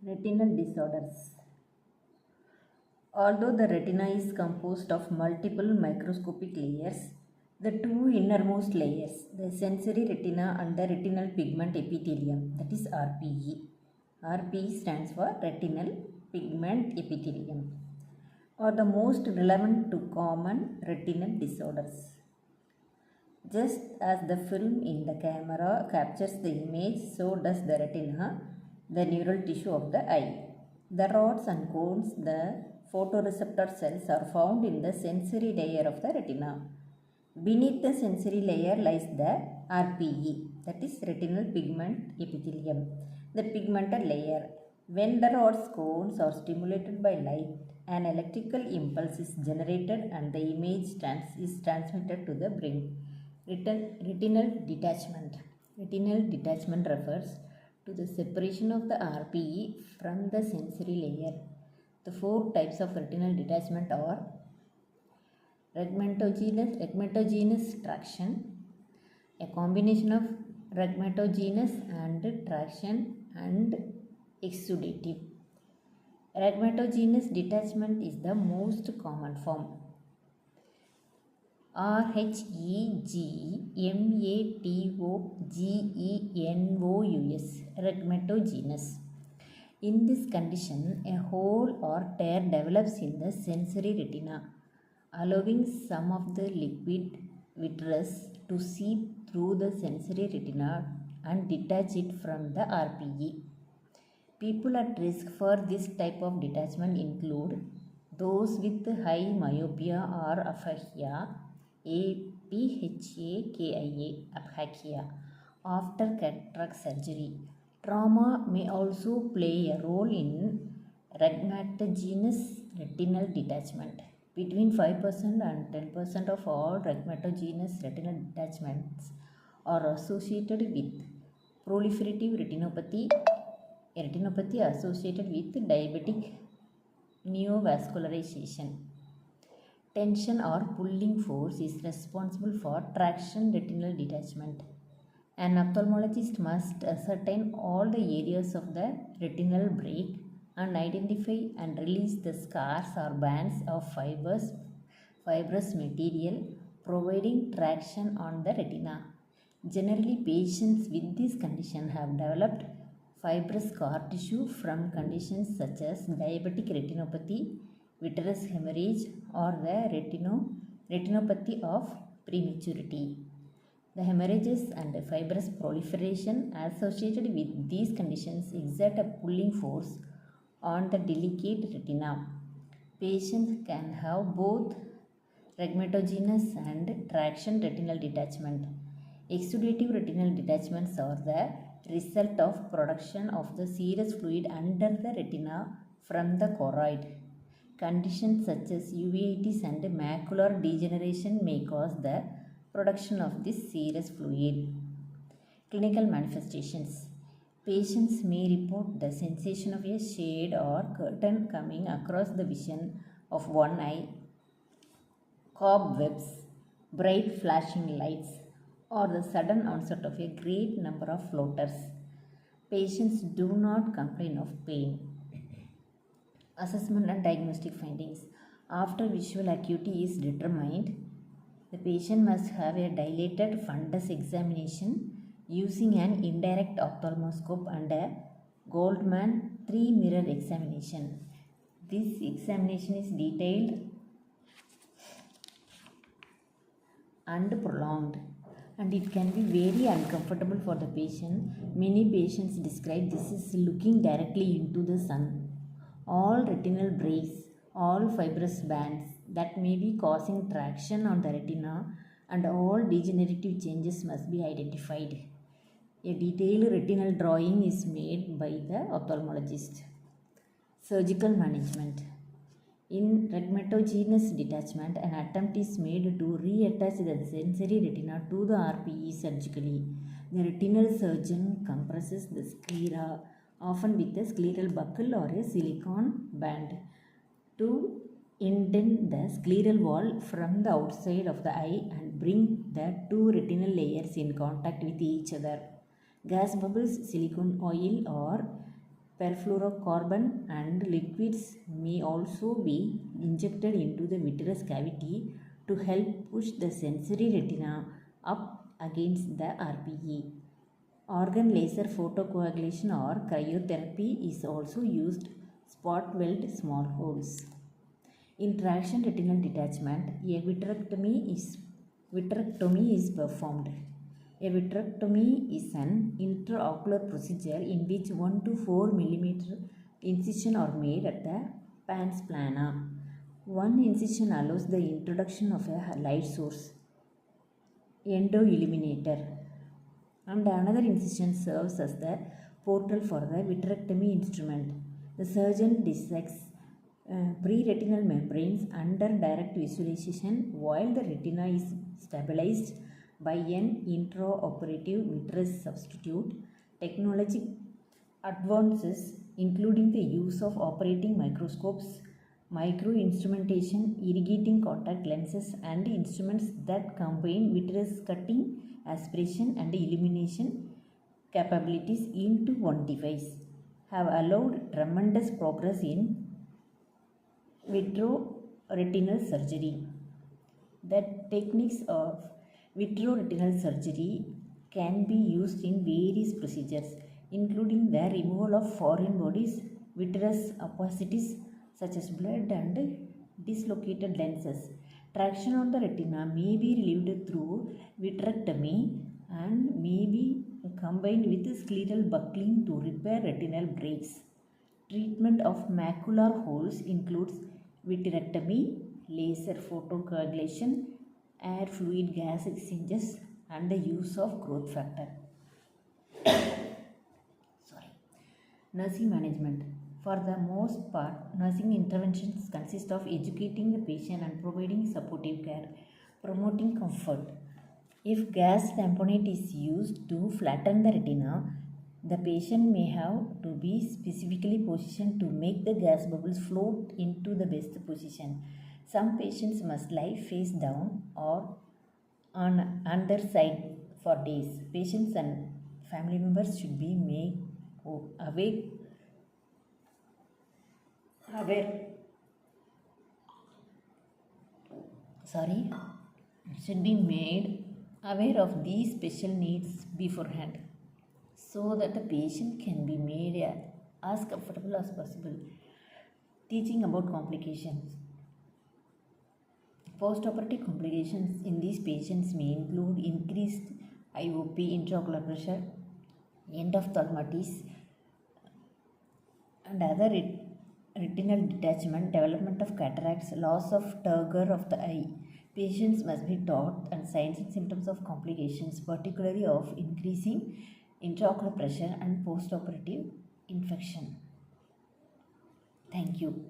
Retinal disorders. Although the retina is composed of multiple microscopic layers, the two innermost layers, the sensory retina and the retinal pigment epithelium, that is RPE. RPE stands for retinal pigment epithelium, are the most relevant to common retinal disorders. Just as the film in the camera captures the image, so does the retina, the neural tissue of the eye. The rods and cones, the photoreceptor cells, are found in the sensory layer of the retina. Beneath the sensory layer lies the RPE, that is retinal pigment epithelium, the pigmented layer. When the rods cones are stimulated by light, an electrical impulse is generated and the image is transmitted to the brain. Retinal detachment. Retinal detachment refers to the separation of the RPE from the sensory layer. The four types of retinal detachment are rhegmatogenous traction, a combination of rhegmatogenous and traction, and exudative. Rhegmatogenous detachment is the most common form. Rhegmatogenous, rhegmatogenous. In this condition, a hole or tear develops in the sensory retina, allowing some of the liquid vitreous to seep through the sensory retina and detach it from the RPE. People at risk for this type of detachment include those with high myopia or aphakia, aphakia, after cataract surgery. Trauma may also play a role in rhegmatogenous retinal detachment. Between 5% and 10% of all rhegmatogenous retinal detachments are associated with proliferative retinopathy associated with diabetic neovascularization. Tension or pulling force is responsible for traction retinal detachment. An ophthalmologist must ascertain all the areas of the retinal break and identify and release the scars or bands of fibrous material providing traction on the retina. Generally, patients with this condition have developed fibrous scar tissue from conditions such as diabetic retinopathy, vitreous hemorrhage, or the retinopathy of prematurity. The hemorrhages and fibrous proliferation associated with these conditions exert a pulling force on the delicate retina. Patients can have both rhegmatogenous and traction retinal detachment. Exudative retinal detachments are the result of production of the serous fluid under the retina from the choroid. Conditions such as uveitis and macular degeneration may cause the production of this serous fluid. Clinical manifestations. Patients may report the sensation of a shade or curtain coming across the vision of one eye, cobwebs, bright flashing lights, or the sudden onset of a great number of floaters. Patients do not complain of pain. Assessment and diagnostic findings. After visual acuity is determined, the patient must have a dilated fundus examination using an indirect ophthalmoscope and a Goldman 3-mirror examination. This examination is detailed and prolonged, and it can be very uncomfortable for the patient. Many patients describe this as looking directly into the sun. All retinal breaks, all fibrous bands that may be causing traction on the retina, and all degenerative changes must be identified. A detailed retinal drawing is made by the ophthalmologist. Surgical management. In rhegmatogenous detachment, an attempt is made to reattach the sensory retina to the RPE surgically. The retinal surgeon compresses the sclera, often with a scleral buckle or a silicone band, to indent the scleral wall from the outside of the eye and bring the two retinal layers in contact with each other. Gas bubbles, silicone oil, or perfluorocarbon and liquids may also be injected into the vitreous cavity to help push the sensory retina up against the RPE. Organ laser photocoagulation or cryotherapy is also used spot weld small holes. In traction retinal detachment, a vitrectomy is performed. A vitrectomy is an intraocular procedure in which 1 to 4 mm incision are made at the pons plana. One incision allows the introduction of a light source, endoilluminator, and another incision serves as the portal for the vitrectomy instrument. The surgeon dissects pre-retinal membranes under direct visualization while the retina is stabilized by an intraoperative vitreous substitute. Technology advances, including the use of operating microscopes, micro-instrumentation, irrigating contact lenses, and instruments that combine vitreous cutting, aspiration, and illumination capabilities into one device, have allowed tremendous progress in vitreoretinal surgery. The techniques of vitreoretinal surgery can be used in various procedures, including the removal of foreign bodies, vitreous opacities such as blood, and dislocated lenses. Traction on the retina may be relieved through vitrectomy and may be combined with scleral buckling to repair retinal breaks. Treatment of macular holes includes vitrectomy, laser photocoagulation, air fluid gas exchanges, and the use of growth factor. Nursing management. For the most part, nursing interventions consist of educating the patient and providing supportive care, promoting comfort. If gas tamponade is used to flatten the retina, the patient may have to be specifically positioned to make the gas bubbles float into the best position. Some patients must lie face down or on underside for days. Patients and family members should be made aware should be made aware of these special needs beforehand, so that the patient can be made as comfortable as possible. Teaching about complications. Postoperative complications in these patients may include increased IOP, intraocular pressure, endophthalmitis, and other retinal detachment, development of cataracts, loss of turgor of the eye. Patients must be taught and signs and symptoms of complications, particularly of increasing intraocular pressure and postoperative infection. Thank you.